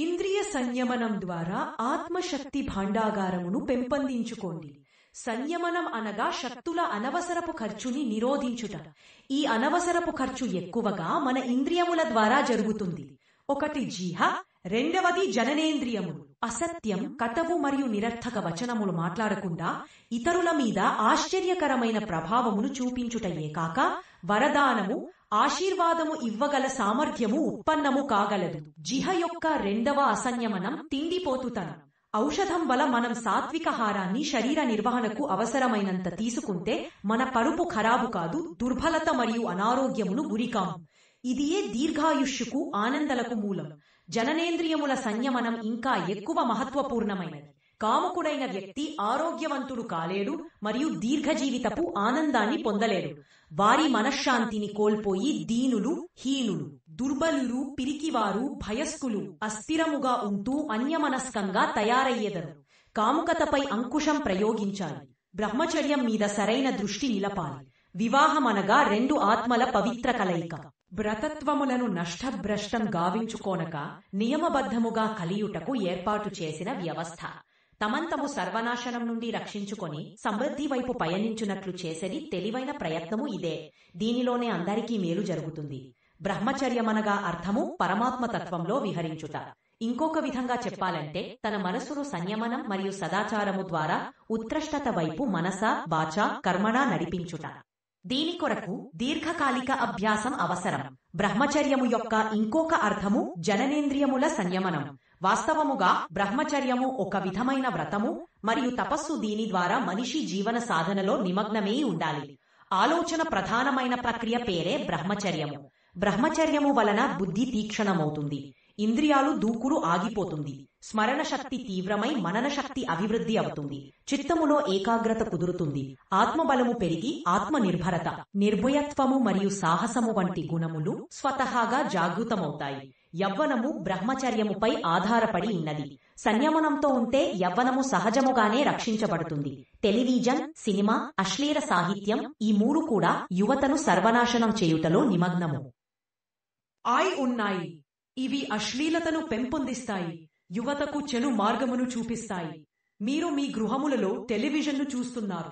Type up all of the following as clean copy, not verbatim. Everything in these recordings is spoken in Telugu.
ఇంద్రియ సంయమనం ద్వారా ఆత్మశక్తి భాండాగారమును పెంపొందించుకోండి. సంయమనం అనగా శక్తుల అనవసరపు ఖర్చుని నిరోధించుట. ఈ అనవసరపు ఖర్చు ఎక్కువగా మన ఇంద్రియముల ద్వారా జరుగుతుంది. ఒకటి జిహ, రెండవది జననేంద్రియములు. అసత్యం, కటవు మరియు నిరర్థక వచనములు మాట్లాడకుండా ఇతరుల మీద ఆశ్చర్యకరమైన ప్రభావమును చూపించుటయే కాక వరదానము, ఆశీర్వాదము ఇవ్వగల సామర్థ్యము ఉత్పన్నము కాగలదు. జిహ యొక్క రెండవ అసంయమనం తిండిపోతుతనం. ఔషధం వల్ల మనం సాత్వికాహారాన్ని శరీర నిర్వహణకు అవసరమైనంత తీసుకుంటే మన కడుపు ఖరాబు కాదు, దుర్బలత మరియు అనారోగ్యమును గురికాము. ఇదియే దీర్ఘాయుష్యుకు, ఆనందలకు మూలం. జననేంద్రియముల సంయమనం ఇంకా ఎక్కువ మహత్వపూర్ణమైనది. కాముకుడైన వ్యక్తి ఆరోగ్యవంతుడు కాలేడు మరియు దీర్ఘజీవితపు ఆనందాన్ని పొందలేడు. వారి మనశ్శాంతిని కోల్పోయి దీనులు, హీనులు, దుర్బలులు, పిరికివారు, భయస్కులు, అస్థిరముగా ఉంటూ అన్యమనస్కంగా తయారయ్యేదరు. కాముకతపై అంకుశం ప్రయోగించాలి. బ్రహ్మచర్యం మీద సరైన దృష్టి నిలపాలి. వివాహమనగా రెండు ఆత్మల పవిత్ర కలయిక. భ్రతత్వములను నష్టభ్రష్టం గావించుకోనక నియమబద్ధముగా కలియుటకు ఏర్పాటు చేసిన వ్యవస్థ. తమంతము సర్వనాశనం నుండి రక్షించుకొని సమృద్ధి వైపు పయనించునట్లు చేసేది తెలివైన ప్రయత్నము ఇదే. దీనిలోనే అందరికీ మేలు జరుగుతుంది. బ్రహ్మచర్యమనగా అర్థము పరమాత్మతత్వంలో విహరించుట. ఇంకొక విధంగా చెప్పాలంటే తన మనసును సంయమనం మరియు సదాచారము ద్వారా ఉత్కృష్టత వైపు మనస, వాచ, కర్మణా నడిపించుట. దీని కొరకు దీర్ఘకాలిక అభ్యాసం అవసరం. బ్రహ్మచర్యము యొక్క ఇంకొక అర్థము జననేంద్రియముల సంయమనం. వాస్తవముగా బ్రహ్మచర్యము ఒక విధమైన వ్రతము మరియు తపస్సు. దీని ద్వారా మనిషి జీవన సాధనలో నిమగ్నమై ఉండాలి. ఆలోచన ప్రధానమైన ప్రక్రియ పేరే బ్రహ్మచర్యము. బ్రహ్మచర్యము వలన బుద్ధి తీక్షణమవుతుంది, ఇంద్రియాలు దూకుడు ఆగిపోతుంది, స్మరణ శక్తి తీవ్రమై మనన శక్తి అభివృద్ధి అవుతుంది, చిత్తములో ఏకాగ్రత కుదురుతుంది, ఆత్మబలము పెరిగి ఆత్మనిర్భరత, నిర్భయత్వము మరియు సాహసము వంటి గుణములు స్వతహాగా జాగృతమవుతాయి. యవ్వనము బ్రహ్మచర్యముపై ఆధారపడి ఉన్నది. సంయమనంతో ఉంటే యవ్వనము సహజముగానే రక్షించబడుతుంది. టెలివిజన్, సినిమా, అశ్లీల సాహిత్యం ఈ మూడు కూడా యువతను సర్వనాశనం చేయుటలో నిమగ్నము ఉన్నాయి. ఇవి అశ్లీలతను పెంపొందిస్తాయి, యువతకు చెడు మార్గమును చూపిస్తాయి. మీరు మీ గృహములలో టెలివిజన్ను చూస్తున్నారు.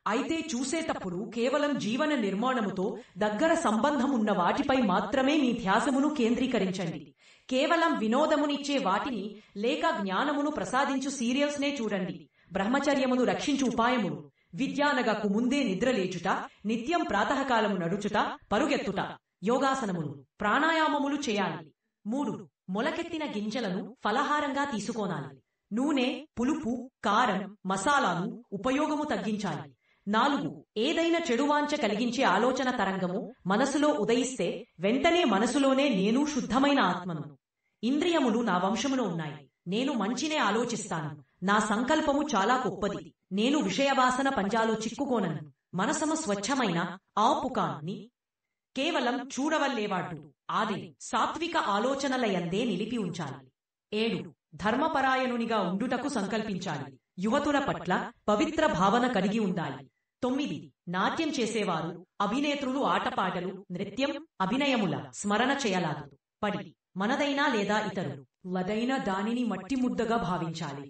అయితే చూసేటప్పుడు కేవలం జీవన నిర్మాణముతో దగ్గర సంబంధమున్న వాటిపై మాత్రమే మీ ధ్యాసమును కేంద్రీకరించండి. కేవలం వినోదమునిచ్చే వాటిని లేక జ్ఞానమును ప్రసాదించు సీరియల్స్నే చూడండి. బ్రహ్మచర్యమును రక్షించు ఉపాయములు: విద్యానగకు ముందే నిద్రలేచుట, నిత్యం ప్రాతకాలము నడుచుట, పరుగెత్తుట, యోగాసనములు, ప్రాణాయామములు చేయాలి. 3. మొలకెత్తిన గింజలను ఫలహారంగా తీసుకోనాలి. నూనె, పులుపు, కారం, మసాలాను ఉపయోగము తగ్గించాలి. 4. ఏదైనా చెడువాంఛ కలిగించే ఆలోచన తరంగము మనసులో ఉదయిస్తే వెంటనే మనసులోనే నేను శుద్ధమైన ఆత్మను, ఇంద్రియములు నా వంశములో ఉన్నాయి, నేను మంచినే ఆలోచిస్తాను, నా సంకల్పము చాలా గొప్పది, నేను విషయవాసన పంజాలో చిక్కుకోనను, మనసము స్వచ్ఛమైన ఆపుకాన్ని కేవలం చూడవల్లేవాడు ఆది సాత్విక ఆలోచనలయందే నిలిపి ఉంచాలి. 7. ధర్మపరాయణునిగా ఉండుటకు సంకల్పించాలి. యువతుల పట్ల పవిత్ర భావన కలిగి ఉండాలి. 9. నాట్యం చేసేవారు, అభినేత్రులు ఆటపాటలు, నృత్యం, అభినయముల స్మరణ చేయలాదు. 10. మనదైనా లేదా ఇతరులు లదైన దానిని మట్టి ముద్దగా భావించాలి.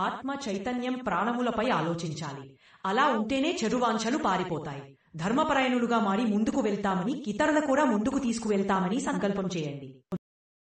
ఆత్మ చైతన్యం ప్రాణములపై ఆలోచించాలి. అలా ఉంటేనే చెడువాంఛలు పారిపోతాయి. ధర్మపరాయణులుగా మారి ముందుకు వెళ్తామని, ఇతరుల కూడా ముందుకు తీసుకువెళ్తామని సంకల్పం చేయండి.